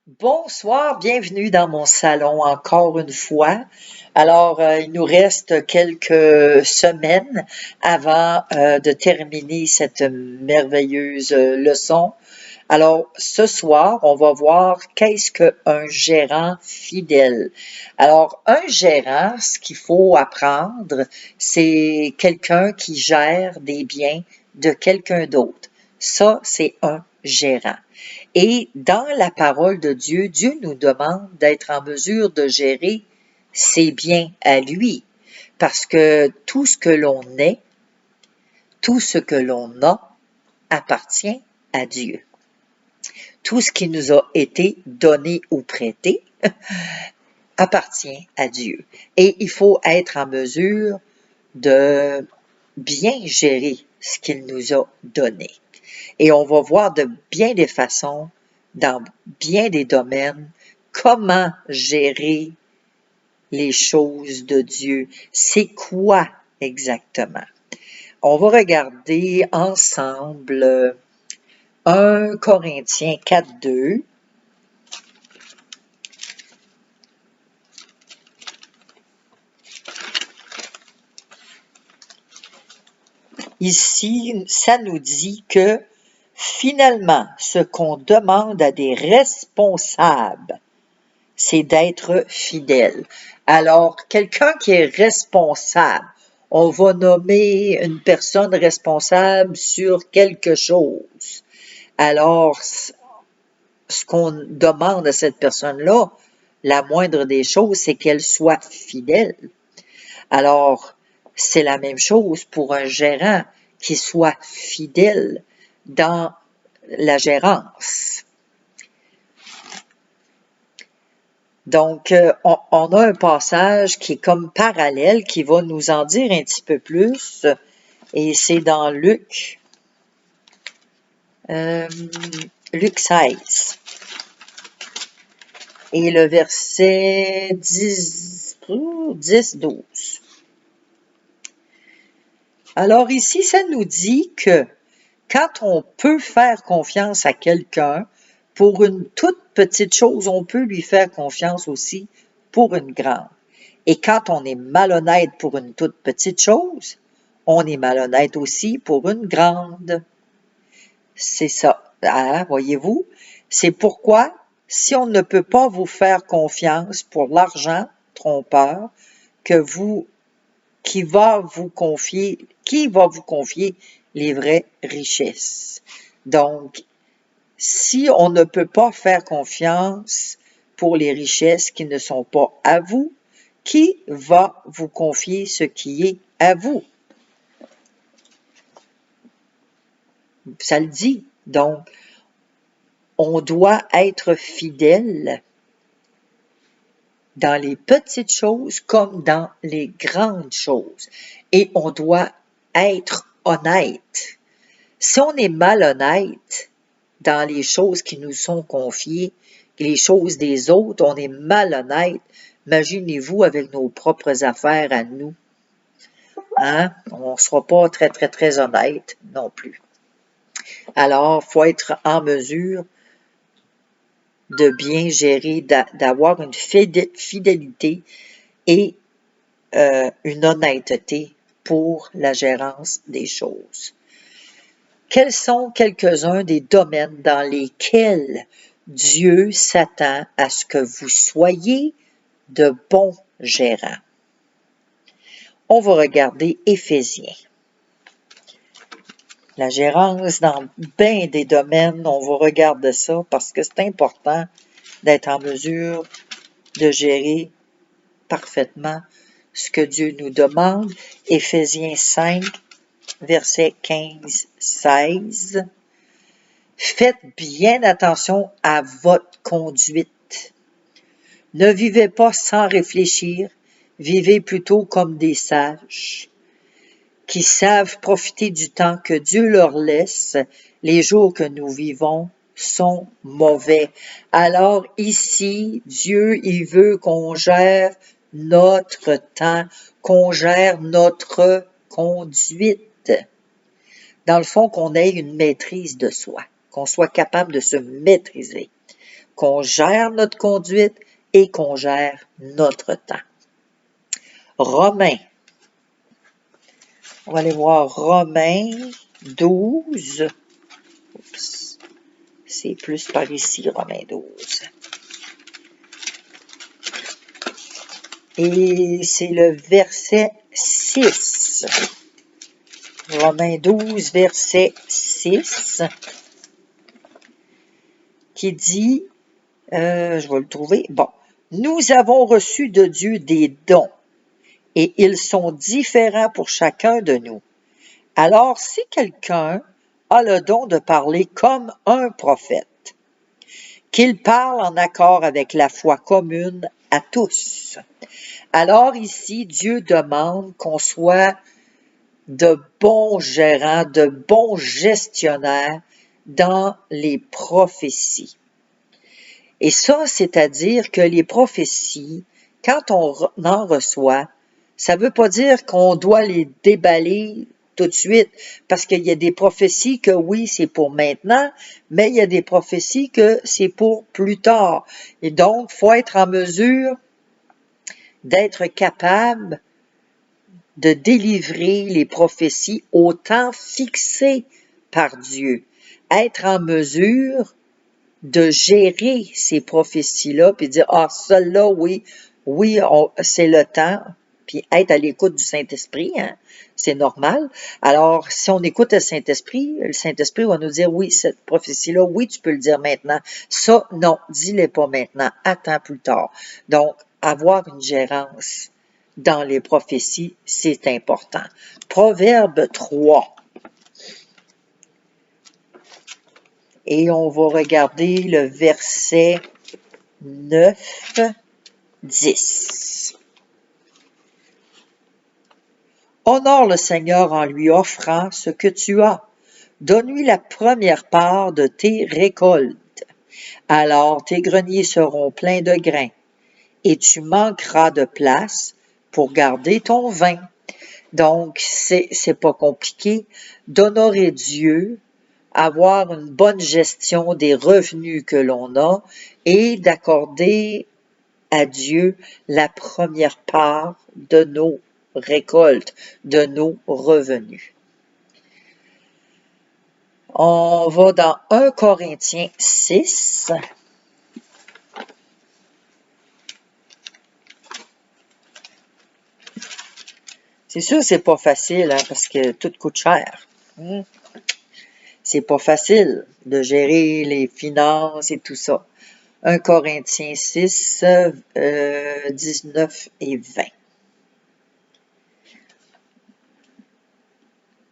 Bonsoir, bienvenue dans mon salon encore une fois. Alors, il nous reste quelques semaines avant de terminer cette merveilleuse leçon. Alors, ce soir, on va voir qu'est-ce qu'un gérant fidèle. Alors, un gérant, ce qu'il faut apprendre, c'est quelqu'un qui gère des biens de quelqu'un d'autre. Ça, c'est un gérant. Et dans la parole de Dieu, Dieu nous demande d'être en mesure de gérer ses biens à lui. Parce que tout ce que l'on est, tout ce que l'on a, appartient à Dieu. Tout ce qui nous a été donné ou prêté appartient à Dieu. Et il faut être en mesure de bien gérer ce qu'il nous a donné. Et on va voir de bien des façons, dans bien des domaines, comment gérer les choses de Dieu. C'est quoi exactement? On va regarder ensemble 1 Corinthiens 4:2. Ici, ça nous dit que finalement, ce qu'on demande à des responsables, c'est d'être fidèle. Alors, quelqu'un qui est responsable, on va nommer une personne responsable sur quelque chose. Alors, ce qu'on demande à cette personne-là, la moindre des choses, c'est qu'elle soit fidèle. Alors, c'est la même chose pour un gérant qui soit fidèle dans la gérance. Donc, on a un passage qui est comme parallèle, qui va nous en dire un petit peu plus, et c'est dans Luc 16, et le verset 10-12. Alors ici, ça nous dit que quand on peut faire confiance à quelqu'un pour une toute petite chose, on peut lui faire confiance aussi pour une grande. Et quand on est malhonnête pour une toute petite chose, on est malhonnête aussi pour une grande. C'est ça, hein, voyez-vous? C'est pourquoi, si on ne peut pas vous faire confiance pour l'argent trompeur qui va vous confier les vraies richesses? Donc, si on ne peut pas faire confiance pour les richesses qui ne sont pas à vous, qui va vous confier ce qui est à vous? Ça le dit. Donc, on doit être fidèle dans les petites choses comme dans les grandes choses. Et on doit être honnête. Si on est malhonnête dans les choses qui nous sont confiées, les choses des autres, on est malhonnête. Imaginez-vous avec nos propres affaires à nous. Hein? On ne sera pas très, très, très honnête non plus. Alors, il faut être en mesure de bien gérer, d'avoir une fidélité et une honnêteté pour la gérance des choses. Quels sont quelques-uns des domaines dans lesquels Dieu s'attend à ce que vous soyez de bons gérants? On va regarder Éphésiens. La gérance dans bien des domaines, on va regarder ça parce que c'est important d'être en mesure de gérer parfaitement ce que Dieu nous demande. Éphésiens 5, versets 15-16. Faites bien attention à votre conduite. Ne vivez pas sans réfléchir, vivez plutôt comme des sages, qui savent profiter du temps que Dieu leur laisse. Les jours que nous vivons sont mauvais. Alors ici, Dieu, il veut qu'on gère notre temps, qu'on gère notre conduite. Dans le fond, qu'on ait une maîtrise de soi, qu'on soit capable de se maîtriser. qu'on gère notre conduite et qu'on gère notre temps. Romains. On va aller voir Romains 12. Oups. C'est plus par ici, Romains 12. Et c'est le verset 6. Romains 12, verset 6, qui dit, je vais le trouver, bon, « Nous avons reçu de Dieu des dons, et ils sont différents pour chacun de nous. Alors, si quelqu'un a le don de parler comme un prophète, qu'il parle en accord avec la foi commune à tous. » Alors ici, Dieu demande qu'on soit de bons gérants, de bons gestionnaires dans les prophéties. Et ça, c'est-à-dire que les prophéties, quand on en reçoit, ça ne veut pas dire qu'on doit les déballer tout de suite, parce qu'il y a des prophéties que oui, c'est pour maintenant, mais il y a des prophéties que c'est pour plus tard. Et donc, il faut être en mesure d'être capable de délivrer les prophéties au temps fixé par Dieu. Être en mesure de gérer ces prophéties-là, puis dire, ah, celle-là, oui, c'est le temps, puis être à l'écoute du Saint-Esprit, hein, c'est normal. Alors, si on écoute le Saint-Esprit va nous dire, oui, cette prophétie-là, oui, tu peux le dire maintenant. Ça, non, dis-le pas maintenant, attends plus tard. Donc, avoir une gérance dans les prophéties, c'est important. Proverbe 3. Et on va regarder le verset 9, 10. Honore le Seigneur en lui offrant ce que tu as. Donne-lui la première part de tes récoltes. Alors tes greniers seront pleins de grains, et tu manqueras de place pour garder ton vin. Donc, c'est pas compliqué d'honorer Dieu, avoir une bonne gestion des revenus que l'on a et d'accorder à Dieu la première part de nos récoltes, de nos revenus. On va dans 1 Corinthiens 6. C'est sûr, c'est pas facile, hein, parce que tout coûte cher. C'est pas facile de gérer les finances et tout ça. 1 Corinthiens 6, 19 et 20.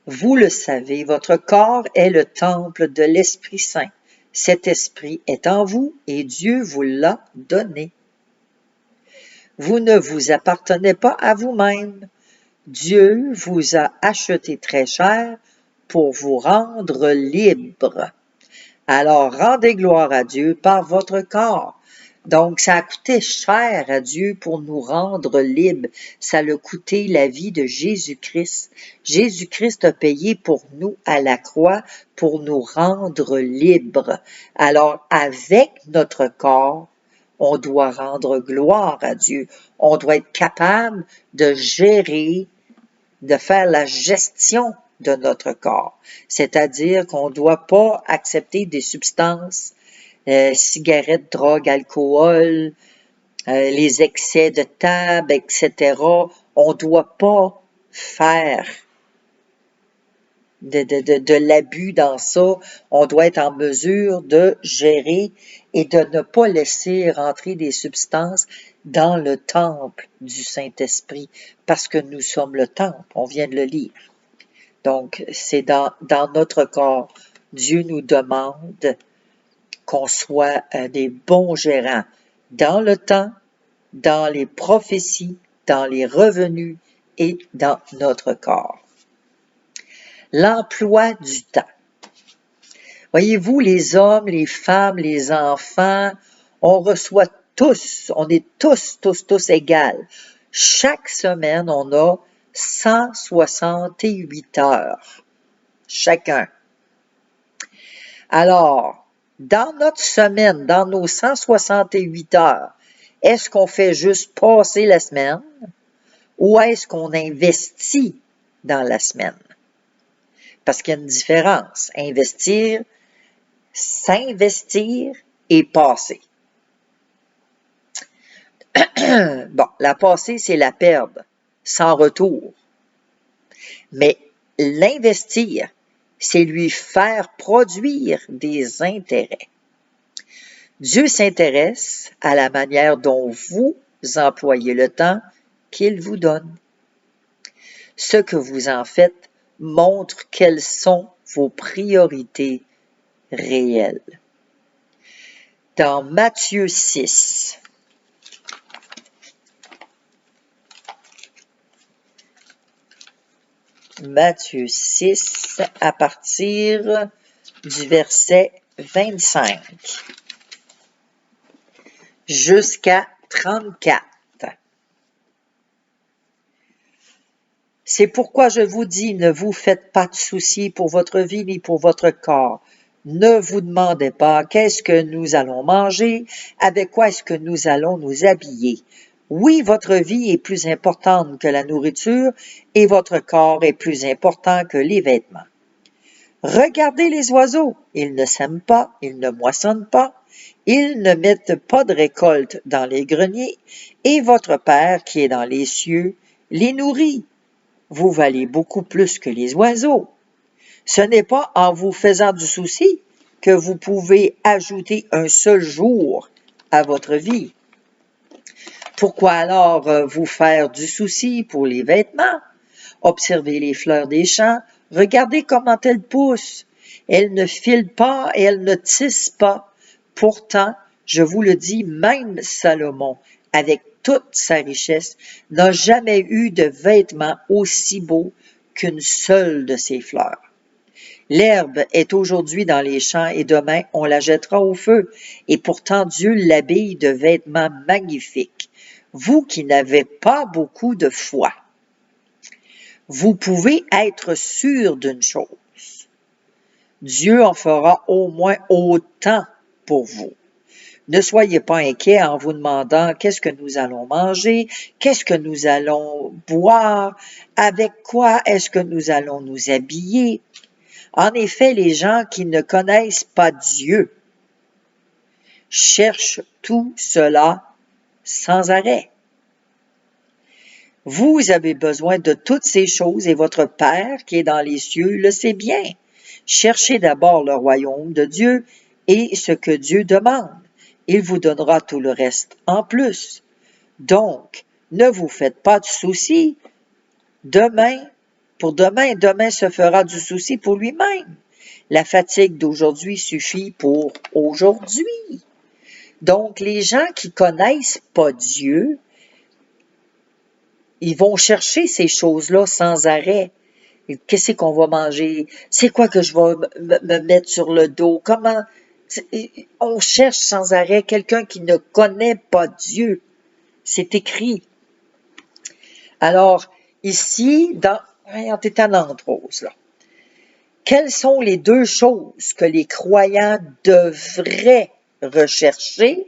Vous le savez, votre corps est le temple de l'Esprit Saint. Cet esprit est en vous et Dieu vous l'a donné. Vous ne vous appartenez pas à vous-même. Dieu vous a acheté très cher pour vous rendre libre. Alors rendez gloire à Dieu par votre corps. Donc, ça a coûté cher à Dieu pour nous rendre libres. Ça a coûté la vie de Jésus-Christ. Jésus-Christ a payé pour nous à la croix pour nous rendre libres. Alors, avec notre corps, on doit rendre gloire à Dieu. On doit être capable de gérer, de faire la gestion de notre corps. C'est-à-dire qu'on ne doit pas accepter des substances, cigarettes, drogue, alcool, les excès de table, etc. On ne doit pas faire de l'abus dans ça. On doit être en mesure de gérer et de ne pas laisser rentrer des substances dans le temple du Saint-Esprit, parce que nous sommes le temple, on vient de le lire. Donc, c'est dans notre corps. Dieu nous demande qu'on soit des bons gérants dans le temps, dans les prophéties, dans les revenus et dans notre corps. L'emploi du temps. Voyez-vous, les hommes, les femmes, les enfants, on reçoit tous, on est tous égales. Chaque semaine, on a 168 heures, chacun. Alors, Dans notre semaine, dans nos 168 heures, est-ce qu'on fait juste passer la semaine ou est-ce qu'on investit dans la semaine? Parce qu'il y a une différence. Investir, s'investir et passer. Bon, la passer, c'est la perdre, sans retour. Mais l'investir, c'est lui faire produire des intérêts. Dieu s'intéresse à la manière dont vous employez le temps qu'il vous donne. Ce que vous en faites montre quelles sont vos priorités réelles. Dans Matthieu 6, à partir du verset 25 jusqu'à 34. C'est pourquoi je vous dis, ne vous faites pas de soucis pour votre vie ni pour votre corps. Ne vous demandez pas qu'est-ce que nous allons manger, avec quoi est-ce que nous allons nous habiller. Oui, votre vie est plus importante que la nourriture et votre corps est plus important que les vêtements. Regardez les oiseaux, ils ne sèment pas, ils ne moissonnent pas, ils ne mettent pas de récolte dans les greniers, et votre Père qui est dans les cieux les nourrit. Vous valez beaucoup plus que les oiseaux. Ce n'est pas en vous faisant du souci que vous pouvez ajouter un seul jour à votre vie. Pourquoi alors vous faire du souci pour les vêtements? Observez les fleurs des champs, regardez comment elles poussent. Elles ne filent pas et elles ne tissent pas. Pourtant, je vous le dis, même Salomon, avec toute sa richesse, n'a jamais eu de vêtements aussi beaux qu'une seule de ses fleurs. L'herbe est aujourd'hui dans les champs et demain on la jettera au feu. Et pourtant Dieu l'habille de vêtements magnifiques. Vous qui n'avez pas beaucoup de foi, vous pouvez être sûr d'une chose. Dieu en fera au moins autant pour vous. Ne soyez pas inquiets en vous demandant qu'est-ce que nous allons manger, qu'est-ce que nous allons boire, avec quoi est-ce que nous allons nous habiller. En effet, les gens qui ne connaissent pas Dieu cherchent tout cela sans arrêt. Vous avez besoin de toutes ces choses et votre Père qui est dans les cieux le sait bien. Cherchez d'abord le royaume de Dieu et ce que Dieu demande. Il vous donnera tout le reste en plus. Donc, ne vous faites pas de soucis. Demain se fera du souci pour lui-même. La fatigue d'aujourd'hui suffit pour aujourd'hui. Donc, les gens qui connaissent pas Dieu, ils vont chercher ces choses-là sans arrêt. Qu'est-ce qu'on va manger? C'est quoi que je vais me mettre sur le dos? Comment? On cherche sans arrêt quelqu'un qui ne connaît pas Dieu. C'est écrit. Alors, ici, on est à Nantes-Rose, là. Quelles sont les deux choses que les croyants devraient rechercher?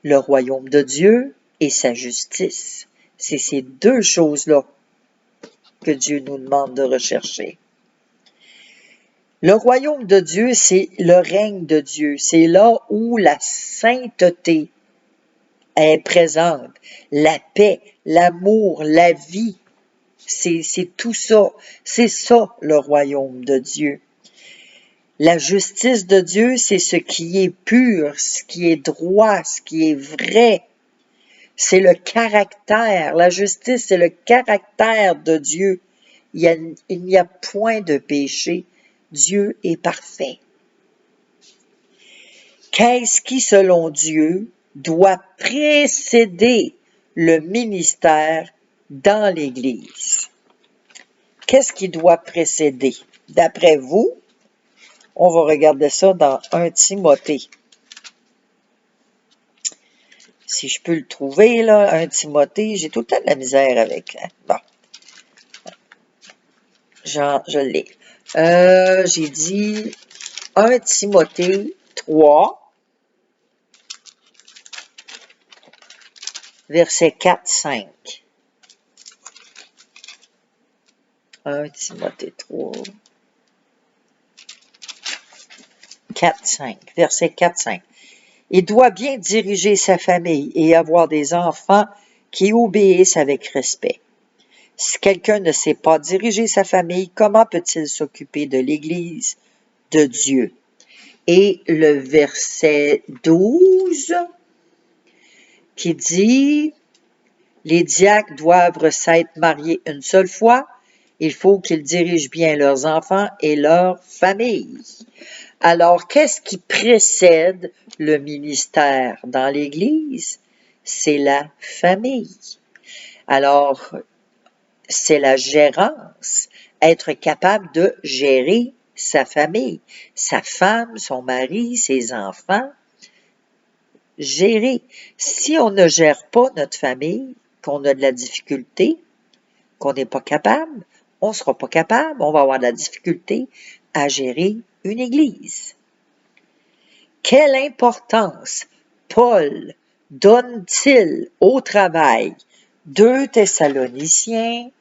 Le royaume de Dieu et sa justice. C'est ces deux choses-là que Dieu nous demande de rechercher. Le royaume de Dieu, c'est le règne de Dieu. C'est là où la sainteté est présente. La paix, l'amour, la vie. C'est tout ça. C'est ça, le royaume de Dieu. La justice de Dieu, c'est ce qui est pur, ce qui est droit, ce qui est vrai. C'est le caractère. La justice, c'est le caractère de Dieu. Il n'y a point de péché. Dieu est parfait. Qu'est-ce qui, selon Dieu, doit précéder le ministère dans l'Église? Qu'est-ce qui doit précéder? D'après vous, on va regarder ça dans 1 Timothée. Si je peux le trouver, là, 1 Timothée, j'ai tout le temps de la misère avec. Hein? Bon. Je l'ai. J'ai dit 1 Timothée 3, versets 4-5. 1 Timothée 3, 4-5, verset 4-5. Il doit bien diriger sa famille et avoir des enfants qui obéissent avec respect. Si quelqu'un ne sait pas diriger sa famille, comment peut-il s'occuper de l'Église de Dieu? Et le verset 12 qui dit, les diacres doivent s'être mariés une seule fois. Il faut qu'ils dirigent bien leurs enfants et leur famille. Alors, qu'est-ce qui précède le ministère dans l'Église? C'est la famille. Alors, c'est la gérance, être capable de gérer sa famille, sa femme, son mari, ses enfants. Gérer. Si on ne gère pas notre famille, qu'on a de la difficulté, qu'on n'est pas capable, on ne sera pas capable, on va avoir de la difficulté à gérer une église. Quelle importance Paul donne-t-il au travail? 2 Thessaloniciens,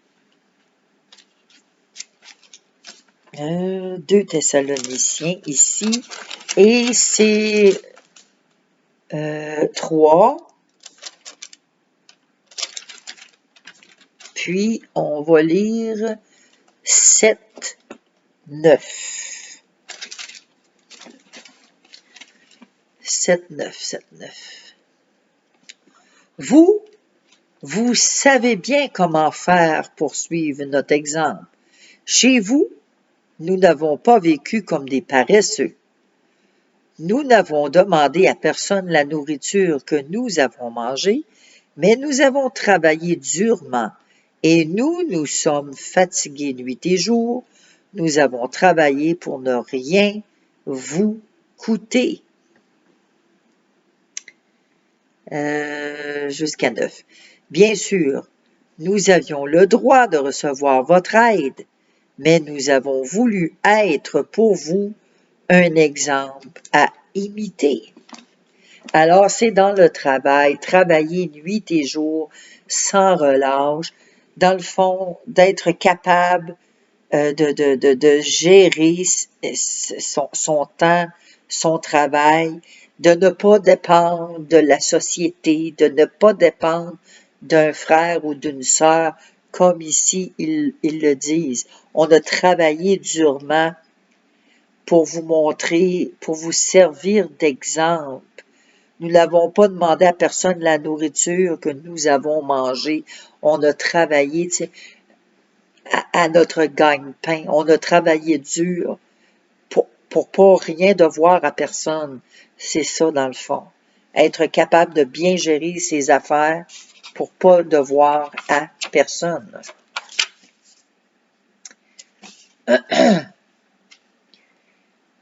2 Thessaloniciens ici, et c'est 3, puis on va lire 7, 9. 7, 9, 7, 9. Vous savez bien comment faire pour suivre notre exemple. Chez vous, nous n'avons pas vécu comme des paresseux. Nous n'avons demandé à personne la nourriture que nous avons mangée, mais nous avons travaillé durement et nous sommes fatigués nuit et jour. Nous avons travaillé pour ne rien vous coûter. Jusqu'à 9. Bien sûr, nous avions le droit de recevoir votre aide, mais nous avons voulu être pour vous un exemple à imiter. Alors, c'est dans le travail, travailler nuit et jour, sans relâche, dans le fond, d'être capable de gérer son temps, son travail, de ne pas dépendre de la société, de ne pas dépendre d'un frère ou d'une sœur, comme ici ils le disent. On a travaillé durement pour vous montrer, pour vous servir d'exemple. Nous n'avons pas demandé à personne la nourriture que nous avons mangée. On a travaillé à notre gagne-pain. On a travaillé dur pour pas rien devoir à personne. C'est ça, dans le fond. Être capable de bien gérer ses affaires pour pas devoir à personne.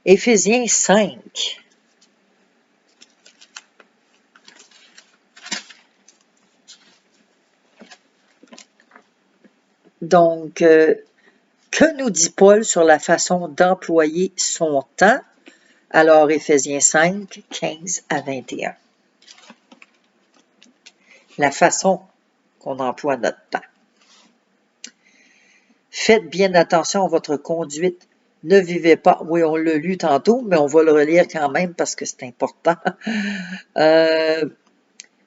Éphésiens 5. Donc, que nous dit Paul sur la façon d'employer son temps? Alors, Éphésiens 5, 15 à 21. La façon qu'on emploie notre temps. Faites bien attention à votre conduite. Ne vivez pas, oui, on l'a lu tantôt, mais on va le relire quand même parce que c'est important. Ne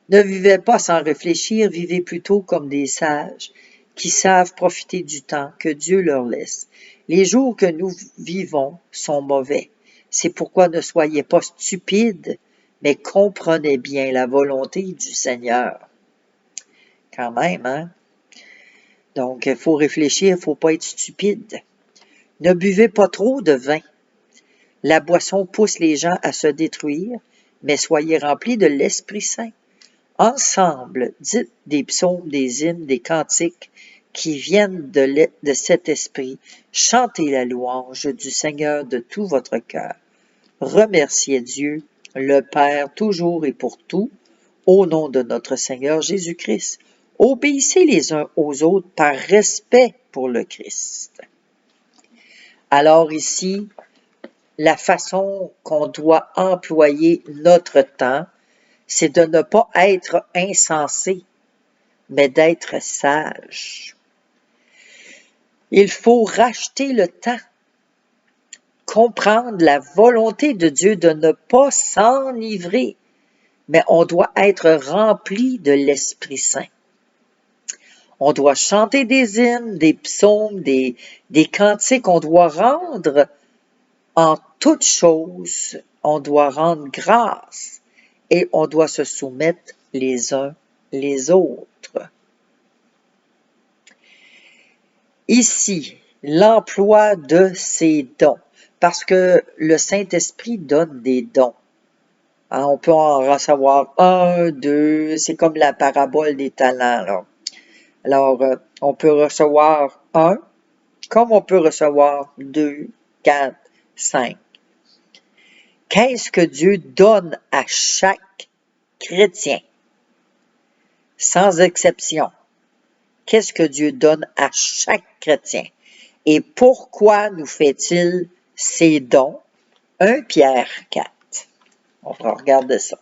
vivez pas sans réfléchir, vivez plutôt comme des sages qui savent profiter du temps que Dieu leur laisse. Les jours que nous vivons sont mauvais. C'est pourquoi ne soyez pas stupides, mais comprenez bien la volonté du Seigneur. Quand même, hein? Donc, il faut réfléchir, il ne faut pas être stupide. Ne buvez pas trop de vin. La boisson pousse les gens à se détruire, mais soyez remplis de l'Esprit Saint. Ensemble, dites des psaumes, des hymnes, des cantiques qui viennent de cet esprit. Chantez la louange du Seigneur de tout votre cœur. Remerciez Dieu, le Père, toujours et pour tout, au nom de notre Seigneur Jésus-Christ. Obéissez les uns aux autres par respect pour le Christ. Alors ici, la façon qu'on doit employer notre temps, c'est de ne pas être insensé, mais d'être sage. Il faut racheter le temps, comprendre la volonté de Dieu de ne pas s'enivrer, mais on doit être rempli de l'Esprit Saint. On doit chanter des hymnes, des psaumes, des cantiques. On doit rendre en toutes choses, on doit rendre grâce et on doit se soumettre les uns les autres. Ici, l'emploi de ces dons, parce que le Saint-Esprit donne des dons. Hein, on peut en recevoir 1, 2, c'est comme la parabole des talents, là. Alors, on peut recevoir 1, comme on peut recevoir 2, 4, 5. Qu'est-ce que Dieu donne à chaque chrétien? Sans exception. Qu'est-ce que Dieu donne à chaque chrétien? Et pourquoi nous fait-il ces dons? 1 Pierre 4. On va regarder ça.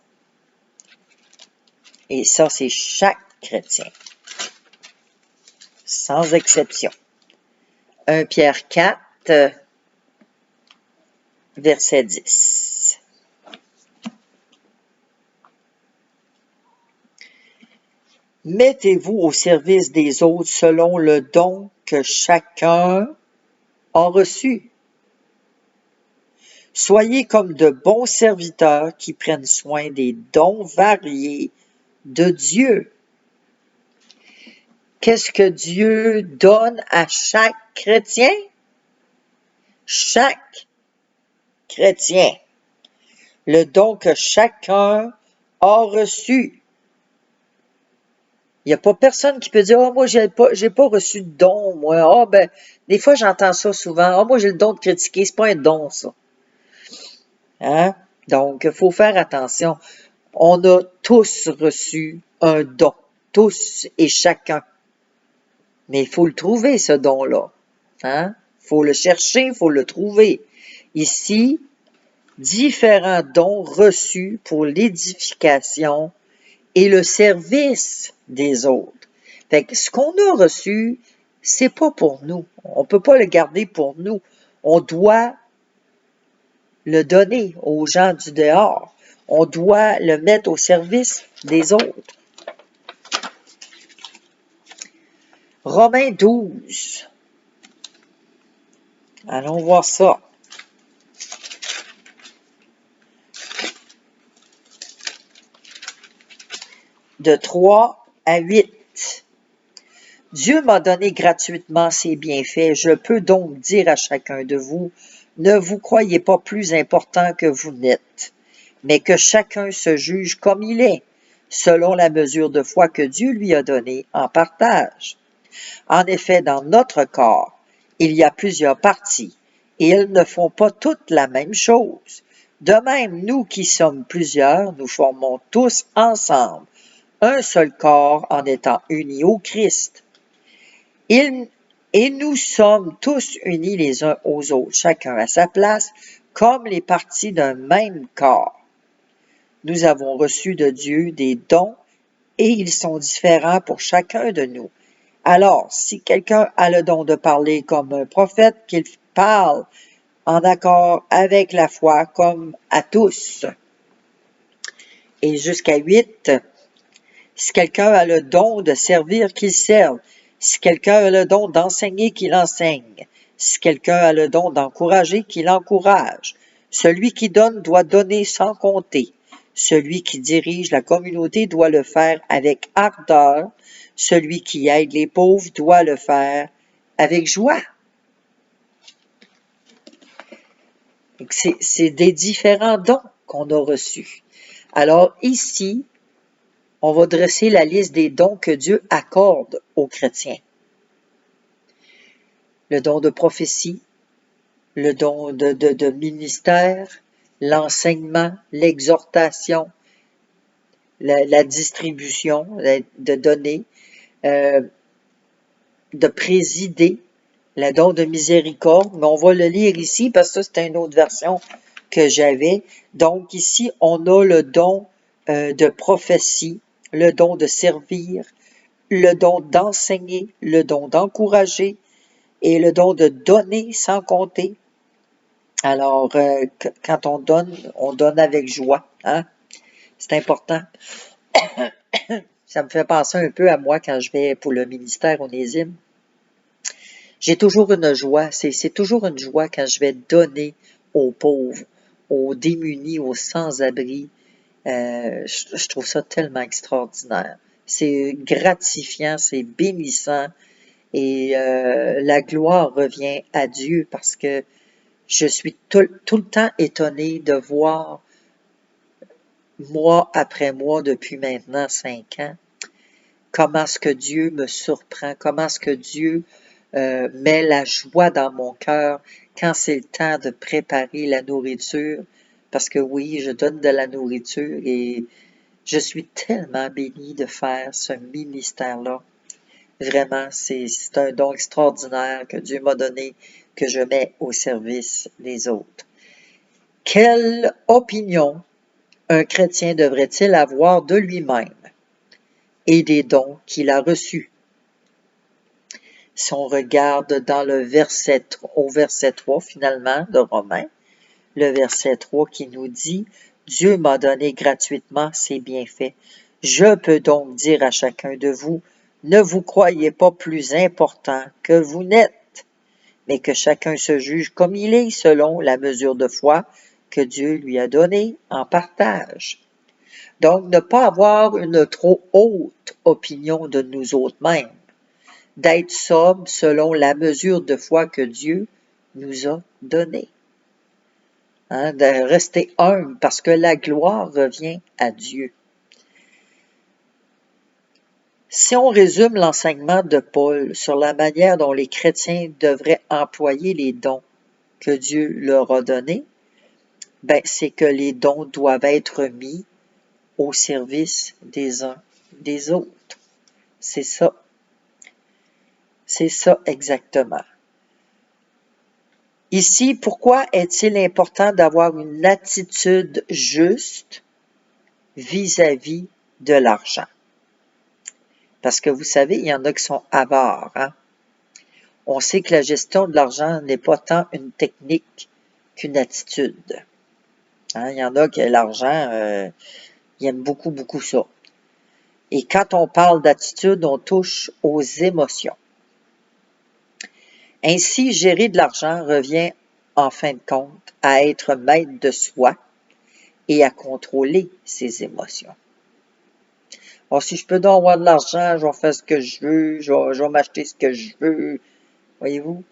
Et ça, c'est chaque chrétien. Sans exception. 1 Pierre 4, verset 10. Mettez-vous au service des autres selon le don que chacun a reçu. Soyez comme de bons serviteurs qui prennent soin des dons variés de Dieu. Qu'est-ce que Dieu donne à chaque chrétien? Chaque chrétien. Le don que chacun a reçu. Il n'y a pas personne qui peut dire « Ah, moi, j'ai pas reçu de don, moi. Ah, ben, des fois, j'entends ça souvent. Ah, moi, j'ai le don de critiquer. C'est pas un don, ça. » Hein? Donc, il faut faire attention. On a tous reçu un don. Tous et chacun. Mais il faut le trouver, ce don-là. Hein? Il faut le chercher, il faut le trouver. Ici, différents dons reçus pour l'édification et le service des autres. Fait que ce qu'on a reçu, c'est pas pour nous. On peut pas le garder pour nous. On doit le donner aux gens du dehors. On doit le mettre au service des autres. Romains 12. Allons voir ça. De 3 à 8. Dieu m'a donné gratuitement ses bienfaits. Je peux donc dire à chacun de vous, ne vous croyez pas plus important que vous n'êtes, mais que chacun se juge comme il est, selon la mesure de foi que Dieu lui a donnée en partage. En effet, dans notre corps, il y a plusieurs parties, et elles ne font pas toutes la même chose. De même, nous qui sommes plusieurs, nous formons tous ensemble un seul corps en étant unis au Christ. Et nous sommes tous unis les uns aux autres, chacun à sa place, comme les parties d'un même corps. Nous avons reçu de Dieu des dons et ils sont différents pour chacun de nous. Alors, si quelqu'un a le don de parler comme un prophète, qu'il parle en accord avec la foi comme à tous. Et jusqu'à 8, si quelqu'un a le don de servir, qu'il serve. Si quelqu'un a le don d'enseigner, qu'il enseigne. Si quelqu'un a le don d'encourager, qu'il encourage. Celui qui donne doit donner sans compter. Celui qui dirige la communauté doit le faire avec ardeur. Celui qui aide les pauvres doit le faire avec joie. C'est des différents dons qu'on a reçus. Alors ici, on va dresser la liste des dons que Dieu accorde aux chrétiens. Le don de prophétie, le don de ministère, l'enseignement, l'exhortation, la distribution de données, de présider, Le don de miséricorde, mais on va le lire ici parce que ça, c'est une autre version que j'avais. Donc ici, on a le don de prophétie, le don de servir, le don d'enseigner, le don d'encourager et le don de donner sans compter. Alors, quand on donne avec joie. Hein? C'est important. Ça me fait penser un peu à moi quand je vais pour le ministère Onésime. J'ai toujours une joie. C'est toujours une joie quand je vais donner aux pauvres, aux démunis, aux sans-abri. Je trouve ça tellement extraordinaire. C'est gratifiant, c'est bénissant et la gloire revient à Dieu parce que je suis tout le temps étonnée de voir, mois après mois, depuis maintenant 5 ans, comment est-ce que Dieu me surprend, comment est-ce que Dieu met la joie dans mon cœur quand c'est le temps de préparer la nourriture. Parce que oui, je donne de la nourriture et je suis tellement bénie de faire ce ministère-là. Vraiment, c'est un don extraordinaire que Dieu m'a donné, que je mets au service des autres. Quelle opinion un chrétien devrait-il avoir de lui-même et des dons qu'il a reçus? Si on regarde dans au verset 3 finalement de Romains, le verset 3 qui nous dit « Dieu m'a donné gratuitement ses bienfaits. Je peux donc dire à chacun de vous, ne vous croyez pas plus important que vous n'êtes, mais que chacun se juge comme il est selon la mesure de foi que Dieu lui a donnée en partage. » Donc, ne pas avoir une trop haute opinion de nous autres-mêmes, d'être sobre selon la mesure de foi que Dieu nous a donnée. Hein, de rester humble parce que la gloire revient à Dieu. Si on résume l'enseignement de Paul sur la manière dont les chrétiens devraient employer les dons que Dieu leur a donnés, ben, c'est que les dons doivent être mis au service des uns des autres. C'est ça. C'est ça exactement. Ici, pourquoi est-il important d'avoir une attitude juste vis-à-vis de l'argent? Parce que vous savez, il y en a qui sont avares. Hein? On sait que la gestion de l'argent n'est pas tant une technique qu'une attitude. Hein? Il y en a qui l'argent, ils aiment beaucoup, beaucoup ça. Et quand on parle d'attitude, on touche aux émotions. Ainsi, gérer de l'argent revient, en fin de compte, à être maître de soi et à contrôler ses émotions. Alors, si je peux donc avoir de l'argent, je vais faire ce que je veux, je vais m'acheter ce que je veux. Voyez-vous?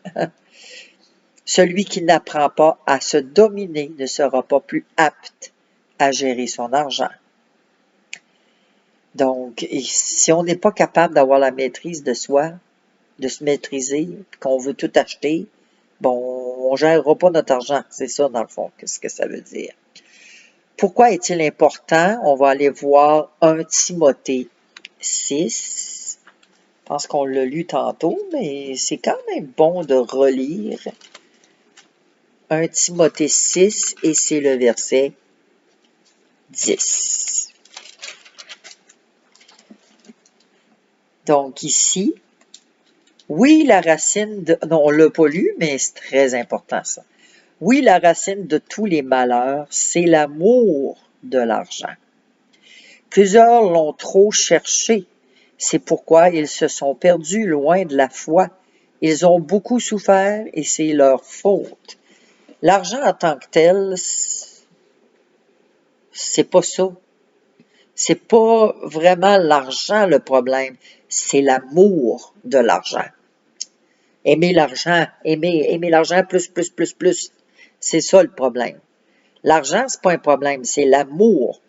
Celui qui n'apprend pas à se dominer ne sera pas plus apte à gérer son argent. Donc, si on n'est pas capable d'avoir la maîtrise de soi, de se maîtriser, qu'on veut tout acheter, bon, on ne gérera pas notre argent. C'est ça, dans le fond, qu'est-ce que ça veut dire. Pourquoi est-il important? On va aller voir 1 Timothée 6. Je pense qu'on l'a lu tantôt, mais c'est quand même bon de relire 1 Timothée 6 et c'est le verset 10. Donc ici, oui, la racine de... Non, on ne l'a pas lu, mais c'est très important ça. Oui, la racine de tous les malheurs, c'est l'amour de l'argent. Plusieurs l'ont trop cherché. C'est pourquoi ils se sont perdus loin de la foi. Ils ont beaucoup souffert et c'est leur faute. L'argent en tant que tel, c'est pas ça. C'est pas vraiment l'argent le problème, c'est l'amour de l'argent. Aimer l'argent, aimer l'argent plus. C'est ça le problème. L'argent, c'est pas un problème, c'est l'amour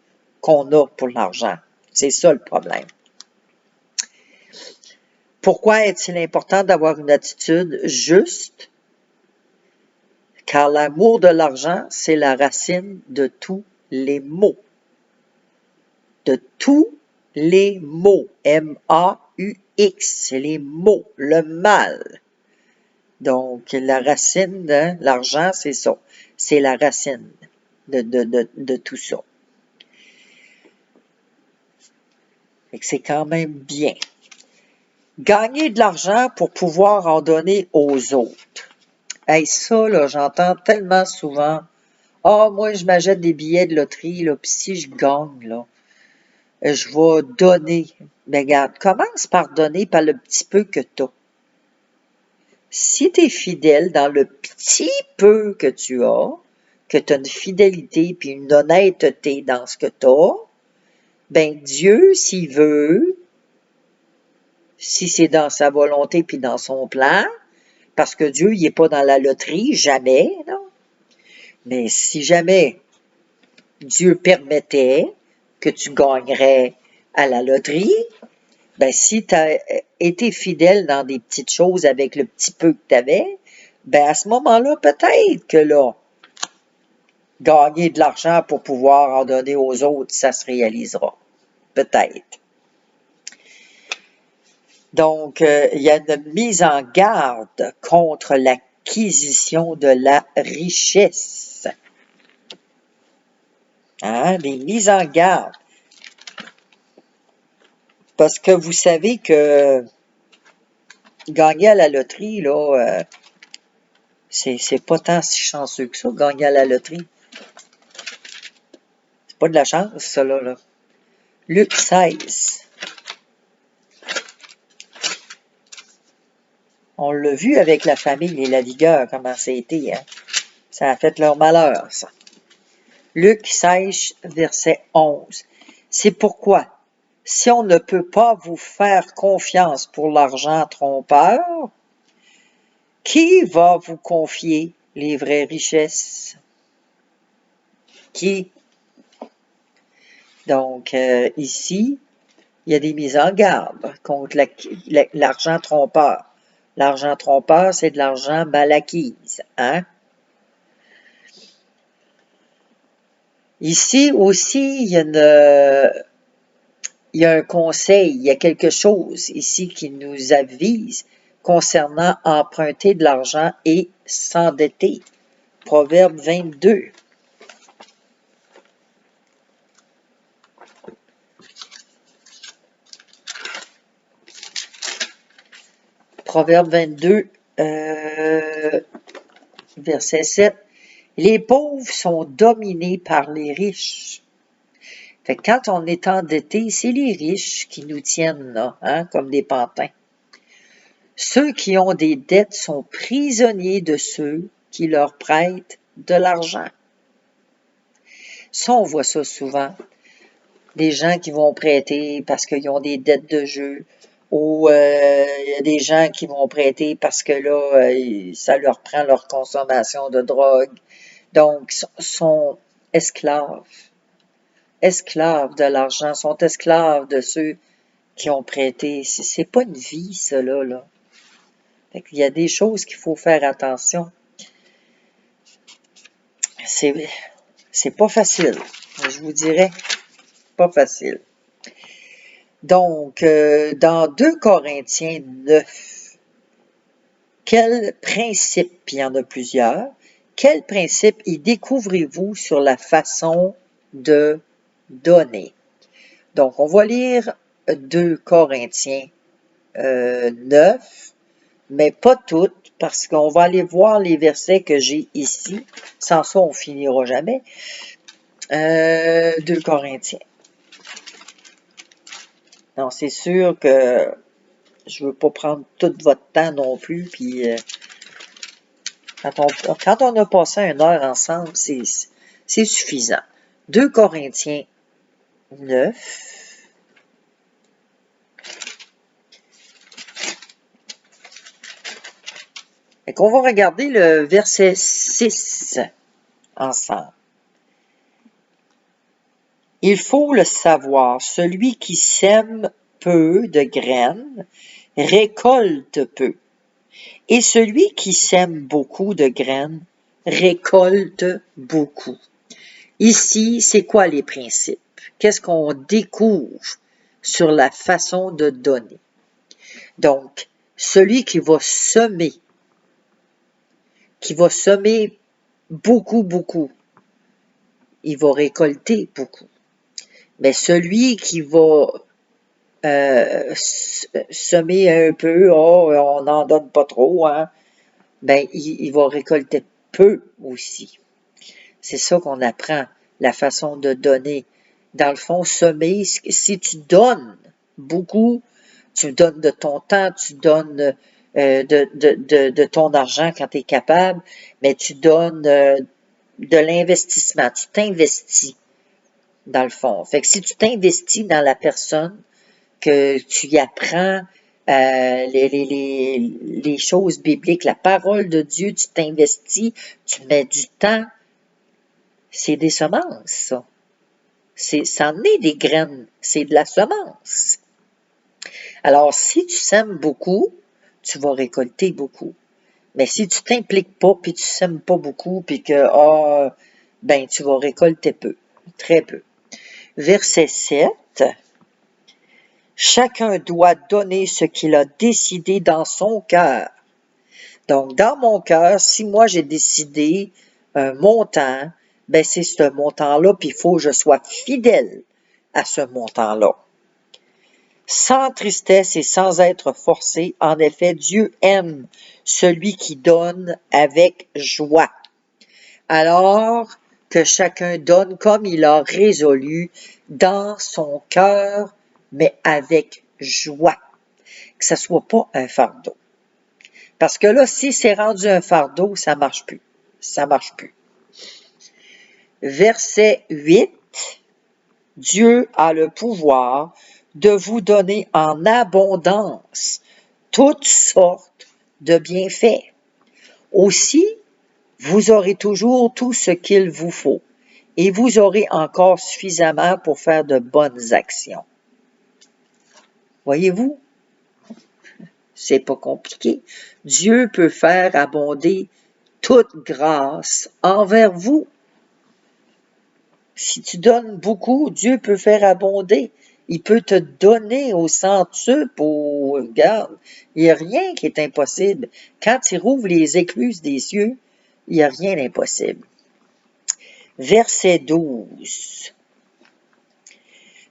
qu'on a pour l'argent. C'est ça le problème. Pourquoi est-il important d'avoir une attitude juste? Car l'amour de l'argent, c'est la racine de tous les maux. De tous les maux. M-A-U-X, c'est les maux, le mal. Donc, la racine, hein, l'argent, c'est ça. C'est la racine de tout ça. Fait que c'est quand même bien. Gagner de l'argent pour pouvoir en donner aux autres. Hey, ça, là, j'entends tellement souvent. Ah, moi, je m'achète des billets de loterie, là, puis si je gagne, là, je vais donner. Mais regarde, commence par donner par le petit peu que tu as. Si tu es fidèle dans le petit peu que tu as une fidélité puis une honnêteté dans ce que tu as, ben Dieu, s'il veut, si c'est dans sa volonté puis dans son plan, parce que Dieu, il n'est pas dans la loterie, jamais, non? Mais si jamais Dieu permettait que tu gagnerais à la loterie, ben si tu as été fidèle dans des petites choses avec le petit peu que tu avais, ben à ce moment-là, peut-être que là, gagner de l'argent pour pouvoir en donner aux autres, ça se réalisera. Peut-être. Donc, il y a une mise en garde contre l'acquisition de la richesse. Hein? Des mises en garde. Parce que vous savez que gagner à la loterie, là, c'est pas tant si chanceux que ça, gagner à la loterie. C'est pas de la chance, ça, là. Luc 16. On l'a vu avec la famille et la vigueur, comment ça a été, hein? Ça a fait leur malheur, ça. Luc 16, verset 11. C'est pourquoi, si on ne peut pas vous faire confiance pour l'argent trompeur, qui va vous confier les vraies richesses? Qui? Donc, ici, il y a des mises en garde contre l'argent trompeur. L'argent trompeur, c'est de l'argent mal acquis, hein? Ici aussi, il y a un conseil, il y a quelque chose ici qui nous avise concernant emprunter de l'argent et s'endetter. Proverbe 22. Proverbe 22, verset 7. Les pauvres sont dominés par les riches. Fait que quand on est endetté, c'est les riches qui nous tiennent là, hein, comme des pantins. Ceux qui ont des dettes sont prisonniers de ceux qui leur prêtent de l'argent. Ça, on voit ça souvent. Des gens qui vont prêter parce qu'ils ont des dettes de jeu, ou il y a des gens qui vont prêter parce que là, ça leur prend leur consommation de drogue. Donc, sont esclaves de l'argent, sont esclaves de ceux qui ont prêté. C'est pas une vie, ça, là. Fait qu'il y a des choses qu'il faut faire attention. C'est pas facile. Je vous dirais, pas facile. Donc, dans 2 Corinthiens 9, quel principe, il y en a plusieurs, quel principe y découvrez-vous sur la façon de donner? Donc, on va lire 2 Corinthiens 9, mais pas toutes, parce qu'on va aller voir les versets que j'ai ici. Sans ça, on finira jamais. 2 Corinthiens. Non, c'est sûr que je veux pas prendre tout votre temps non plus, puis quand on a passé 1 heure ensemble, c'est suffisant. 2 Corinthiens 9. Et qu'on va regarder le verset 6 ensemble. Il faut le savoir, celui qui sème peu de graines récolte peu. Et celui qui sème beaucoup de graines récolte beaucoup. Ici, c'est quoi les principes? Qu'est-ce qu'on découvre sur la façon de donner? Donc, celui qui va semer qui va semer beaucoup, beaucoup, il va récolter beaucoup. Mais celui qui va semer un peu, oh, on n'en donne pas trop, hein, ben, il va récolter peu aussi. C'est ça qu'on apprend, la façon de donner. Dans le fond, semer, si tu donnes beaucoup, tu donnes de ton temps, tu donnes de ton argent quand tu es capable, mais tu donnes de l'investissement, tu t'investis dans le fond. Fait que si tu t'investis dans la personne, que tu y apprends les choses bibliques, la parole de Dieu, tu t'investis, tu mets du temps, c'est des semences, ça. C'en est des graines, c'est de la semence. Alors, si tu sèmes beaucoup, tu vas récolter beaucoup. Mais si tu t'impliques pas, puis tu sèmes pas beaucoup, puis que, ben, tu vas récolter peu, très peu. Verset 7. Chacun doit donner ce qu'il a décidé dans son cœur. Donc, dans mon cœur, si moi j'ai décidé un montant, ben c'est ce montant-là, puis il faut que je sois fidèle à ce montant-là. Sans tristesse et sans être forcé, en effet, Dieu aime celui qui donne avec joie. Alors que chacun donne comme il a résolu dans son cœur, mais avec joie. Que ça soit pas un fardeau. Parce que là, si c'est rendu un fardeau, ça marche plus. Ça marche plus. Verset 8. Dieu a le pouvoir de vous donner en abondance toutes sortes de bienfaits. Aussi, vous aurez toujours tout ce qu'il vous faut et vous aurez encore suffisamment pour faire de bonnes actions. Voyez-vous? C'est pas compliqué. Dieu peut faire abonder toute grâce envers vous. Si tu donnes beaucoup, Dieu peut faire abonder. Il peut te donner au centuple, regarde, il n'y a rien qui est impossible. Quand il rouvre les écluses des cieux, il n'y a rien d'impossible. Verset 12.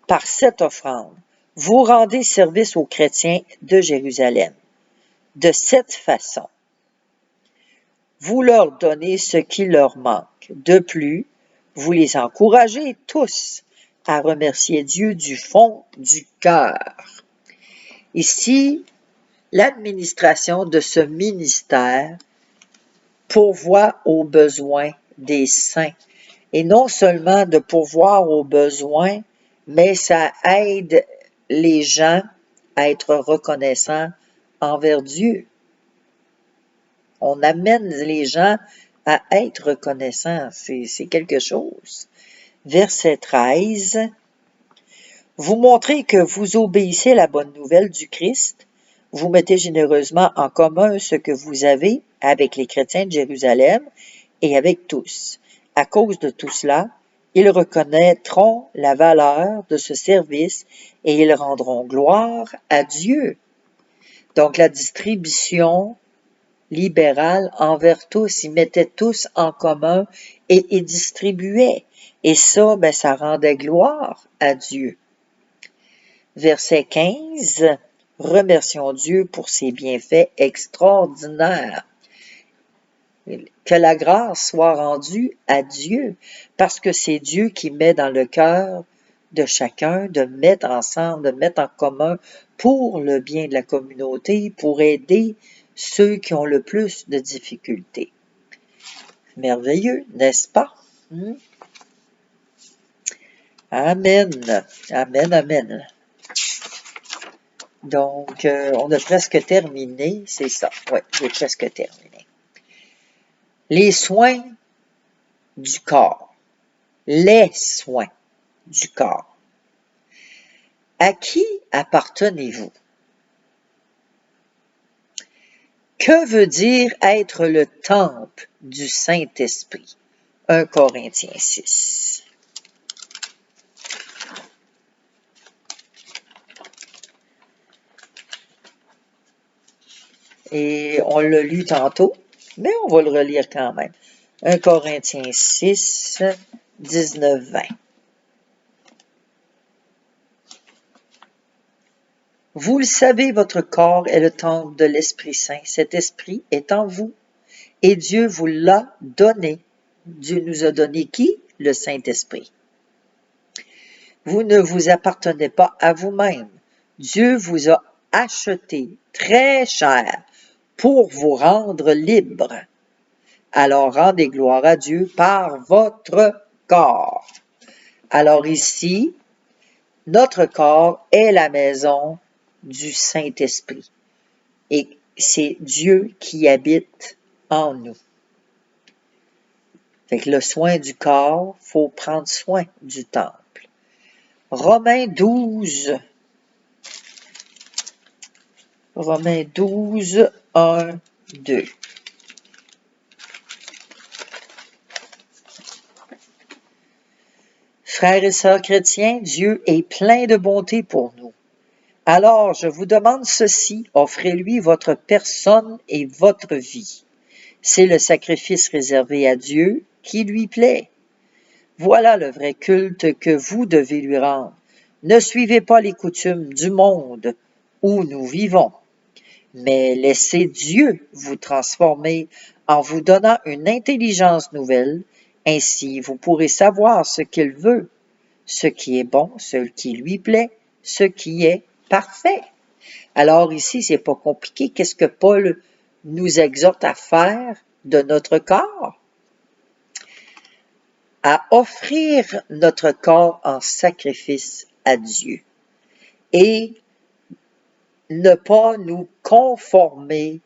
Par cette offrande, vous rendez service aux chrétiens de Jérusalem. De cette façon, vous leur donnez ce qui leur manque. De plus, vous les encouragez tous à remercier Dieu du fond du cœur. Ici, l'administration de ce ministère pourvoit aux besoins des saints. Et non seulement de pourvoir aux besoins, mais ça aide les gens à être reconnaissants envers Dieu. On amène les gens à être reconnaissants. C'est quelque chose. Verset 13. Vous montrez que vous obéissez à la bonne nouvelle du Christ. Vous mettez généreusement en commun ce que vous avez avec les chrétiens de Jérusalem et avec tous. À cause de tout cela, ils reconnaîtront la valeur de ce service et ils rendront gloire à Dieu. Donc la distribution libérale envers tous, ils mettaient tous en commun et ils distribuaient. Et ça, ben, ça rendait gloire à Dieu. Verset 15. Remercions Dieu pour ses bienfaits extraordinaires. Que la grâce soit rendue à Dieu, parce que c'est Dieu qui met dans le cœur de chacun de mettre ensemble, de mettre en commun pour le bien de la communauté, pour aider ceux qui ont le plus de difficultés. Merveilleux, n'est-ce pas? Amen, amen, amen. Donc, on a presque terminé, c'est ça, oui, j'ai presque terminé. Les soins du corps. Les soins du corps. À qui appartenez-vous? Que veut dire être le temple du Saint-Esprit? 1 Corinthiens 6. Et on l'a lu tantôt. mais on va le relire quand même. 1 Corinthiens 6, 19, 20. Vous le savez, votre corps est le temple de l'Esprit Saint. Cet Esprit est en vous et Dieu vous l'a donné. Dieu nous a donné qui? Le Saint-Esprit. Vous ne vous appartenez pas à vous-même. Dieu vous a acheté très cher pour vous rendre libre. Alors rendez gloire à Dieu par votre corps. Alors ici, notre corps est la maison du Saint-Esprit. Et c'est Dieu qui habite en nous. Fait que le soin du corps, il faut prendre soin du temple. Romains 12. Romains 12, 1, 2. Frères et sœurs chrétiens, Dieu est plein de bonté pour nous. Alors, je vous demande ceci, offrez-lui votre personne et votre vie. C'est le sacrifice réservé à Dieu qui lui plaît. Voilà le vrai culte que vous devez lui rendre. Ne suivez pas les coutumes du monde où nous vivons, mais laissez Dieu vous transformer en vous donnant une intelligence nouvelle. Ainsi, vous pourrez savoir ce qu'il veut, ce qui est bon, ce qui lui plaît, ce qui est parfait. Alors ici, c'est pas compliqué. Qu'est-ce que Paul nous exhorte à faire de notre corps? À offrir notre corps en sacrifice à Dieu et ne pas nous conformer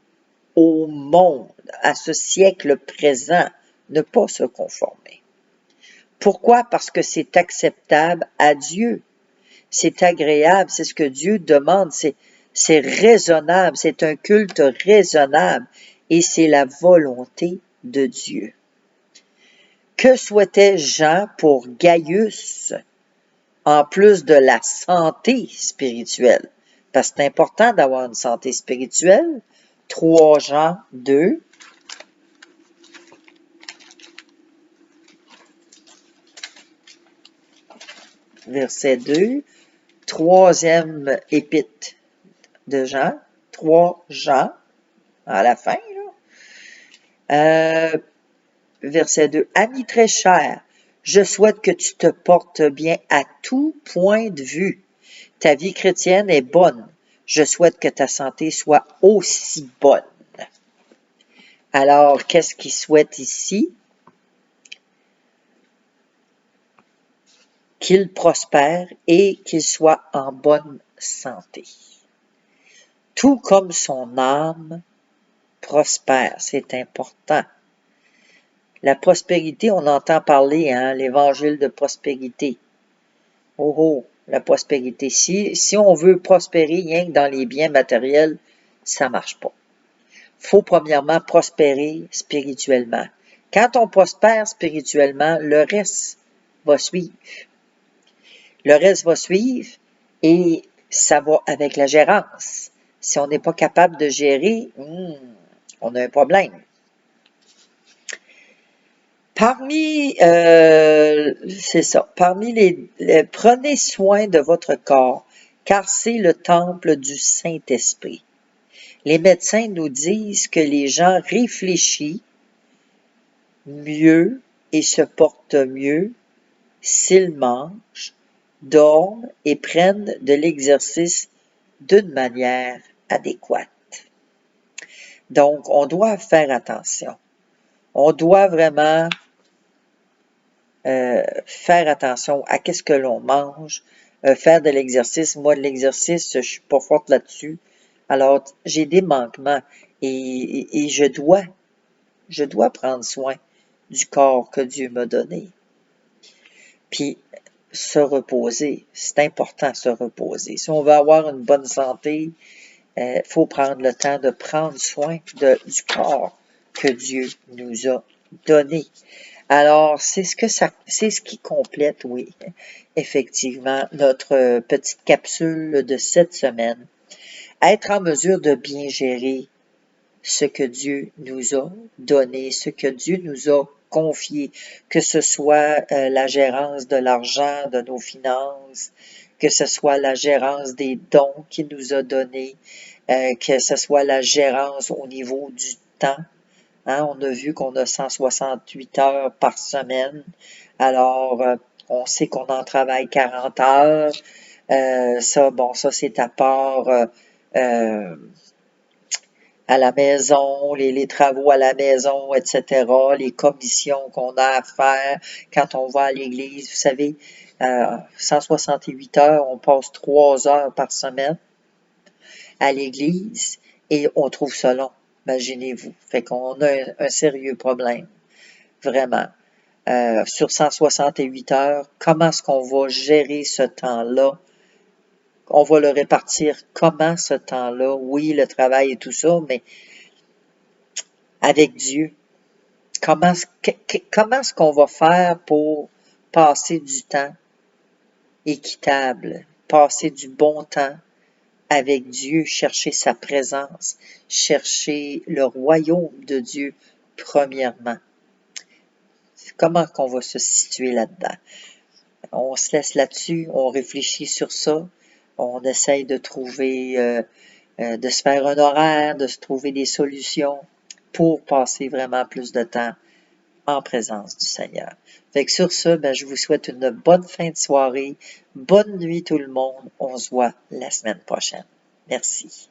au monde, à ce siècle présent, ne pas se conformer. Pourquoi? Parce que c'est acceptable à Dieu. C'est agréable, c'est ce que Dieu demande, c'est raisonnable, c'est un culte raisonnable et c'est la volonté de Dieu. Que souhaitait Jean pour Gaius, en plus de la santé spirituelle? Parce que c'est important d'avoir une santé spirituelle. 3 Jean 2. Verset 2. Troisième épître de Jean. 3 Jean, à la fin, là. Verset 2. Ami très cher, je souhaite que tu te portes bien à tout point de vue. Ta vie chrétienne est bonne. Je souhaite que ta santé soit aussi bonne. Alors, qu'est-ce qu'il souhaite ici? Qu'il prospère et qu'il soit en bonne santé. Tout comme son âme prospère, c'est important. La prospérité, on entend parler, l'évangile de prospérité. Oh, oh, la prospérité. Si on veut prospérer rien que dans les biens matériels, ça marche pas. Faut premièrement prospérer spirituellement. Quand on prospère spirituellement, le reste va suivre. Le reste va suivre et ça va avec la gérance. Si on n'est pas capable de gérer, on a un problème. Parmi prenez soin de votre corps, car c'est le temple du Saint-Esprit. Les médecins nous disent que les gens réfléchissent mieux et se portent mieux s'ils mangent, dorment et prennent de l'exercice d'une manière adéquate. Donc, on doit faire attention. On doit vraiment faire attention à qu'est-ce que l'on mange, faire de l'exercice. Moi, de l'exercice, je suis pas forte là-dessus. Alors, j'ai des manquements et je dois prendre soin du corps que Dieu m'a donné. Puis, se reposer, c'est important se reposer. Si on veut avoir une bonne santé, faut prendre le temps de prendre soin du corps que Dieu nous a donné. Alors, c'est ce qui complète, oui, effectivement, notre petite capsule de cette semaine. Être en mesure de bien gérer ce que Dieu nous a donné, ce que Dieu nous a confié, que ce soit la gérance de l'argent, de nos finances, que ce soit la gérance des dons qu'il nous a donnés, que ce soit la gérance au niveau du temps. Hein, on a vu qu'on a 168 heures par semaine. Alors, on sait qu'on en travaille 40 heures. Ça, c'est à part à la maison, les travaux à la maison, etc., les commissions qu'on a à faire quand on va à l'église. Vous savez, 168 heures, on passe 3 heures par semaine à l'église et on trouve ça long. Imaginez-vous. Fait qu'on a un sérieux problème, vraiment. Sur 168 heures, comment est-ce qu'on va gérer ce temps-là? On va le répartir comment ce temps-là? Oui, le travail et tout ça, mais avec Dieu. Comment est-ce qu'on va faire pour passer du temps équitable, passer du bon temps avec Dieu, chercher sa présence, chercher le royaume de Dieu premièrement? Comment qu'on va se situer là-dedans? On se laisse là-dessus, on réfléchit sur ça, on essaye de trouver, de se faire un horaire, de se trouver des solutions pour passer vraiment plus de temps en présence du Seigneur. Fait que sur ce, je vous souhaite une bonne fin de soirée, bonne nuit tout le monde, on se voit la semaine prochaine. Merci.